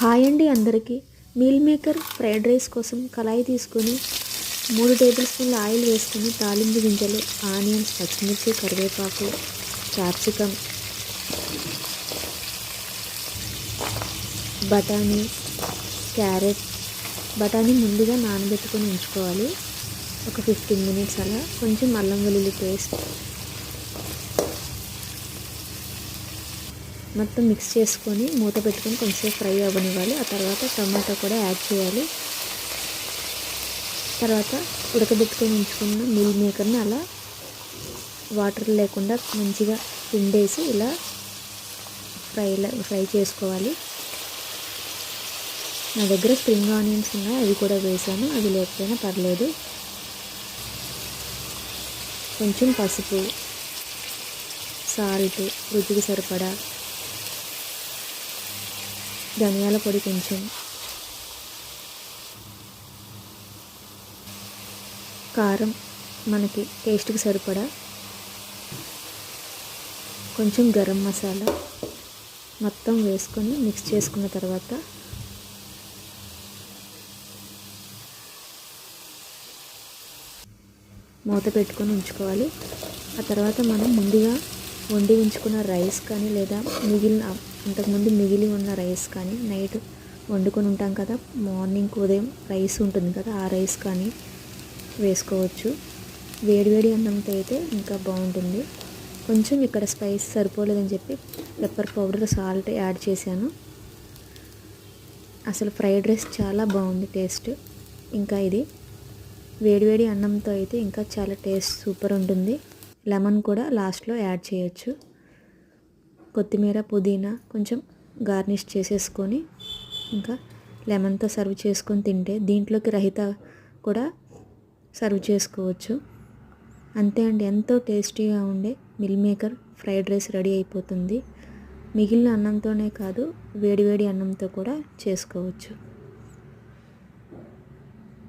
Hi అండి అందరికీ. Meal maker fried rice కోసం కళాయి తీసుకొని 3 టేబుల్ స్పూన్ల ఆయిల్ వేసుకొని తాలింపు గింజలు, ఆనియన్స్, పచ్చిమిర్చి, కరివేపాకు, క్యాప్సికమ్, బఠానీ, క్యారెట్. బఠానీ ముందుగా నానబెట్టుకొని ఉంచుకోవాలి. ఒక 15 మినిట్స్ అలా. కొంచెం అల్లం వెల్లుల్లి పేస్ట్ మొత్తం మిక్స్ చేసుకొని మూత పెట్టుకొని కొంచెం ఫ్రై అవ్వనివ్వాలి. ఆ తర్వాత టమాటో కూడా యాడ్ చేయాలి. తర్వాత ఉడకబెట్టుకొని ఉంచుకున్న మీల్ మేకర్ని అలా వాటర్ లేకుండా మంచిగా పిండేసి ఇలా ఫ్రై చేసుకోవాలి. నా దగ్గర స్ప్రింగ్ ఆనియన్స్ ఉన్నాయి, అవి కూడా వేసాను. అవి లేకపోయినా పర్లేదు. కొంచెం పసుపు, సాల్ట్ రుచికి సరిపడా, ధనియాల పొడి కొంచెం, కారం మనకి టేస్ట్కి సరిపడా, కొంచెం గరం మసాలా మొత్తం వేసుకొని మిక్స్ చేసుకున్న తర్వాత మూత పెట్టుకొని ఉంచుకోవాలి. ఆ తర్వాత మనం ముందుగా వండి ఉంచుకున్న రైస్ కానీ లేదా అంతకుముందు మిగిలి ఉన్న రైస్ కానీ నైట్ వండుకొని ఉంటాం కదా, మార్నింగ్ ఉదయం రైస్ ఉంటుంది కదా, ఆ రైస్ కానీ వేసుకోవచ్చు. వేడివేడి అన్నంతో అయితే ఇంకా బాగుంటుంది. కొంచెం ఇక్కడ స్పైస్ సరిపోలేదని చెప్పి పెప్పర్ పౌడర్, సాల్ట్ యాడ్ చేశాను. అసలు ఫ్రైడ్ రైస్ చాలా బాగుంది టేస్ట్. ఇంకా ఇది వేడివేడి అన్నంతో అయితే ఇంకా చాలా టేస్ట్ సూపర్ ఉంటుంది. లెమన్ కూడా లాస్ట్లో యాడ్ చేయొచ్చు. కొత్తిమీర, పుదీనా కొంచెం గార్నిష్ చేసేసుకొని ఇంకా లెమన్తో సర్వ్ చేసుకొని తింటే, దీంట్లోకి రైతా కూడా సర్వ్ చేసుకోవచ్చు. అంతే అండి, ఎంతో టేస్టీగా ఉండే meal maker fried rice ready అయిపోతుంది. మిగిలిన అన్నంతోనే కాదు, వేడివేడి అన్నంతో కూడా చేసుకోవచ్చు.